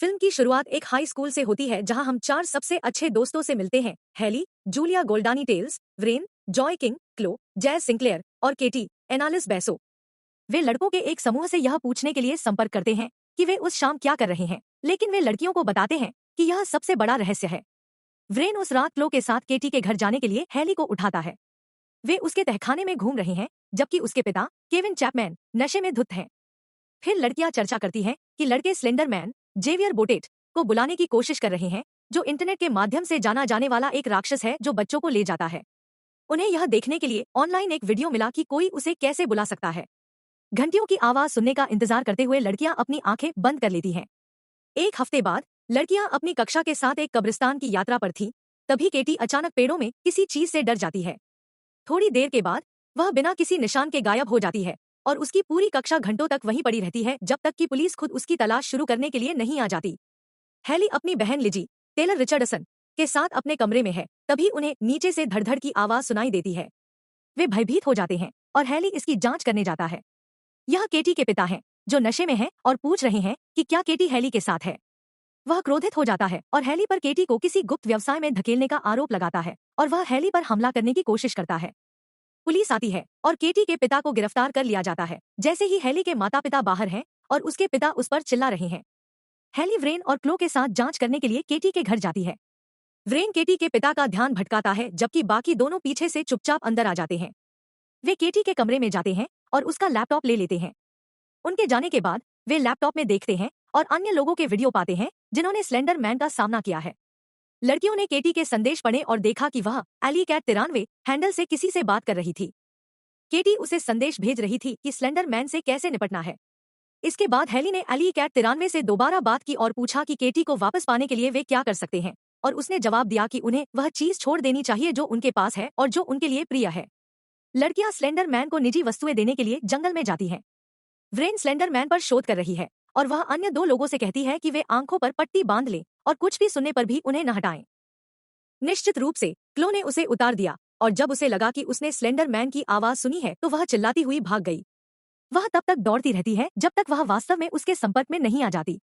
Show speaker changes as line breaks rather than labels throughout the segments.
Film की शुरुआत एक हाई स्कूल से होती है जहां हम चार सबसे अच्छे दोस्तों से मिलते हैं। Hailey, Julia Goldani Telles, Wren, Joey King, Chloe, Jazz Sinclair और केटी, एनालिस बेसो। वे लड़कों के एक समूह से यह पूछने के लिए संपर्क करते हैं कि वे उस शाम क्या कर रहे हैं, लेकिन वे लड़कियों को बताते हैं कि यह सबसे बड़ा रहस्य है। व्रेन उस रात क्लो के साथ केटी के घर जाने के लिए हेली को उठाता है। वे उसके तहखाने में घूम रहे हैं जबकि उसके पिता केविन चैपमैन नशे में धुत हैं। फिर लड़कियां चर्चा करती हैं कि लड़के स्लेंडर मैन जेवियर बोटेट को बुलाने की कोशिश कर रहे हैं, जो इंटरनेट के माध्यम से जाना जाने वाला एक राक्षस है जो बच्चों को ले जाता है। उन्हें यह देखने के लिए ऑनलाइन एक वीडियो मिला कि कोई उसे कैसे बुला सकता है। घंटियों की आवाज सुनने का इंतजार करते हुए लड़कियां अपनी आंखें बंद कर लेती हैं। एक हफ्ते बाद लड़कियां अपनी कक्षा के साथ एक कब्रिस्तान की यात्रा पर थी। तभी केटी अचानक पेड़ों में किसी चीज से डर जाती है। थोड़ी देर के बाद वह बिना किसी निशान के गायब हो जाती है और उसकी पूरी कक्षा घंटों तक वहीं पड़ी रहती है जब तक कि पुलिस खुद उसकी तलाश शुरू करने के लिए नहीं आ जाती। हैली अपनी बहन लिजी टेलर रिचर्डसन के साथ अपने कमरे में है। तभी उन्हें नीचे से धड़धड़ की आवाज सुनाई देती है। वे भयभीत हो जाते हैं और हैली इसकी जांच करने जाता है। यह केटी के पिता हैं, जो नशे में हैं और पूछ रहे हैं कि क्या केटी हैली के साथ है। वह क्रोधित हो जाता है और हैली पर केटी को किसी गुप्त व्यवसाय में धकेलने का आरोप लगाता है और वह हैली पर हमला करने की कोशिश करता है। पुलिस आती है और केटी के पिता को गिरफ्तार कर लिया जाता है। जैसे ही हैली के माता पिता बाहर हैं और उसके पिता उस पर चिल्ला रहे हैं, हैली व्रेन और क्लो के साथ जांच करने के लिए केटी के घर जाती है। व्रेन केटी के पिता का ध्यान भटकाता है जबकि बाकी दोनों पीछे से चुपचाप अंदर आ जाते हैं। वे केटी के कमरे में जाते हैं और उसका लैपटॉप ले लेते हैं। उनके जाने के बाद वे लैपटॉप में देखते हैं और अन्य लोगों के वीडियो पाते हैं जिन्होंने स्लेंडर मैन का सामना किया है। लड़कियों ने केटी के संदेश पढ़े और देखा कि वह एली कैट 93 हैंडल से किसी से बात कर रही थी। केटी उसे संदेश भेज रही थी कि स्लेंडर मैन से कैसे निपटना है। इसके बाद हेली ने एली कैट 93 से दोबारा बात की और पूछा कि केटी को वापस पाने के लिए वे क्या कर सकते हैं, और उसने जवाब दिया कि उन्हें वह चीज छोड़ देनी चाहिए जो उनके पास है और जो उनके लिए प्रिय है। लड़कियां स्लेंडर मैन को निजी वस्तुएं देने के लिए जंगल में जाती हैं। व्रेन स्लेंडर मैन पर शोध कर रही है और वह अन्य दो लोगों से कहती है कि वे आंखों पर पट्टी बांध लें और कुछ भी सुनने पर भी उन्हें न हटाएं। निश्चित रूप से क्लो ने उसे उतार दिया और जब उसे लगा कि उसने स्लेंडर मैन की आवाज सुनी है तो वह चिल्लाती हुई भाग गई। वह तब तक दौड़ती रहती है जब तक वह वास्तव में उसके संपर्क में नहीं आ जाती।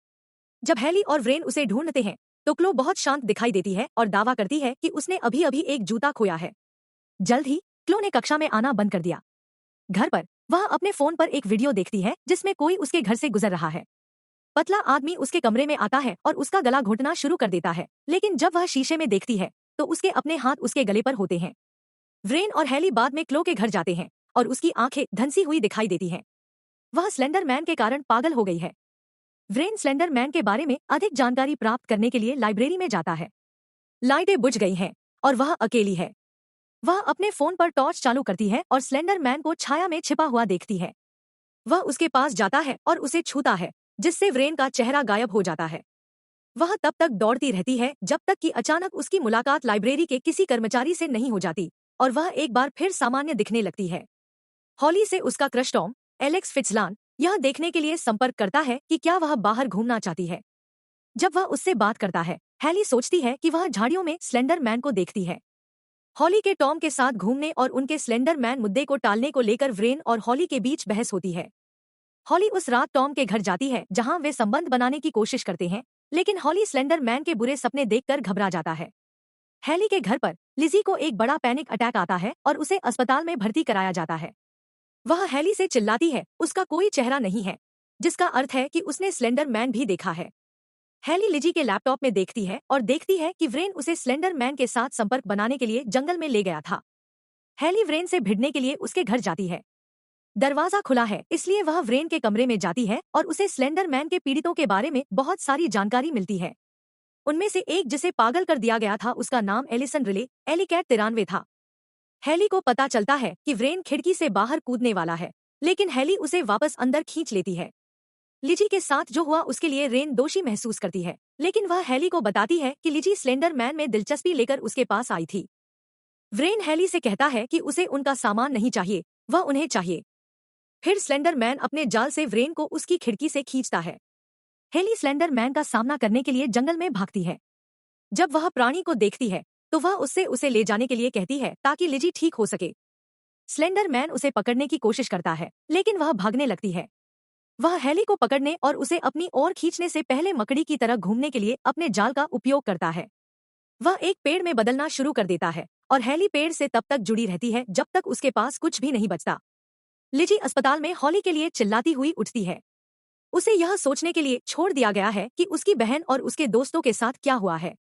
जब हैली और व्रेन उसे ढूंढते हैं तो क्लो बहुत शांत दिखाई देती है और दावा करती है कि उसने अभी अभी एक जूता खोया है। जल्द ही क्लो ने कक्षा में आना बंद कर दिया। घर पर वह अपने फोन पर एक वीडियो देखती है जिसमें कोई उसके घर से गुजर रहा है। पतला आदमी उसके कमरे में आता है और उसका गला घोटना शुरू कर देता है, लेकिन जब वह शीशे में देखती है तो उसके अपने हाथ उसके गले पर होते हैं। व्रेन और हैली बाद में क्लो के घर जाते हैं और उसकी आंखें धंसी हुई दिखाई देती हैं। वह स्लेंडर मैन के कारण पागल हो गई है। व्रेन स्लेंडर मैन के बारे में अधिक जानकारी प्राप्त करने के लिए लाइब्रेरी में जाता है। लाइटें बुझ गई हैं और वह अकेली है। वह अपने फोन पर टॉर्च चालू करती है और स्लेंडर मैन को छाया में छिपा हुआ देखती है। वह उसके पास जाता है और उसे छूता है, जिससे व्रेन का चेहरा गायब हो जाता है। वह तब तक दौड़ती रहती है जब तक कि अचानक उसकी मुलाकात लाइब्रेरी के किसी कर्मचारी से नहीं हो जाती और वह एक बार फिर सामान्य दिखने लगती है। हॉली से उसका क्रश टॉम, एलेक्स फिट्जलान, यह देखने के लिए संपर्क करता है कि क्या वह बाहर घूमना चाहती है। जब वह उससे बात करता है, हैली सोचती है कि वह झाड़ियों में स्लेंडर मैन को देखती है। हॉली के टॉम के साथ घूमने और उनके स्लेंडर मैन मुद्दे को टालने को लेकर व्रेन और हॉली के बीच बहस होती है। हॉली उस रात टॉम के घर जाती है जहां वे संबंध बनाने की कोशिश करते हैं, लेकिन हॉली स्लेंडर मैन के बुरे सपने देखकर घबरा जाता है। हैली के घर पर लिजी को एक बड़ा पैनिक अटैक आता है और उसे अस्पताल में भर्ती कराया जाता है। वह हैली से चिल्लाती है, उसका कोई चेहरा नहीं है, जिसका अर्थ है कि उसने स्लेंडर मैन भी देखा है। हैली लिजी के लैपटॉप में देखती है और देखती है कि व्रेन उसे स्लेंडर मैन के साथ संपर्क बनाने के लिए जंगल में ले गया था। हैली व्रेन से भिड़ने के लिए उसके घर जाती है। दरवाजा खुला है, इसलिए वह व्रेन के कमरे में जाती है और उसे स्लेंडर मैन के पीड़ितों के बारे में बहुत सारी जानकारी मिलती है। उनमें से एक जिसे पागल कर दिया गया था उसका नाम एलिसन रिले एली कैट 93 था। हैली को पता चलता है कि व्रेन खिड़की से बाहर कूदने वाला है, लेकिन हैली उसे वापस अंदर खींच लेती है। लिजी के साथ जो हुआ उसके लिए रेन दोषी महसूस करती है, लेकिन वह हैली को बताती है कि लिजी स्लेंडर मैन में दिलचस्पी लेकर उसके पास आई थी। व्रेन हैली से कहता है कि उसे उनका सामान नहीं चाहिए, वह उन्हें चाहिए। फिर स्लेंडर मैन अपने जाल से व्रेन को उसकी खिड़की से खींचता है। हैली स्लेंडर मैन का सामना करने के लिए जंगल में भागती है। जब वह प्राणी को देखती है तो वह उससे उसे ले जाने के लिए कहती है ताकि लिजी ठीक हो सके। स्लेंडर मैन उसे पकड़ने की कोशिश करता है, लेकिन वह भागने लगती है। वह हैली को पकड़ने और उसे अपनी ओर खींचने से पहले मकड़ी की तरह घूमने के लिए अपने जाल का उपयोग करता है। वह एक पेड़ में बदलना शुरू कर देता है और हैली पेड़ से तब तक जुड़ी रहती है जब तक उसके पास कुछ भी नहीं बचता। लिजी अस्पताल में हॉली के लिए चिल्लाती हुई उठती है। उसे यह सोचने के लिए छोड़ दिया गया है कि उसकी बहन और उसके दोस्तों के साथ क्या हुआ है।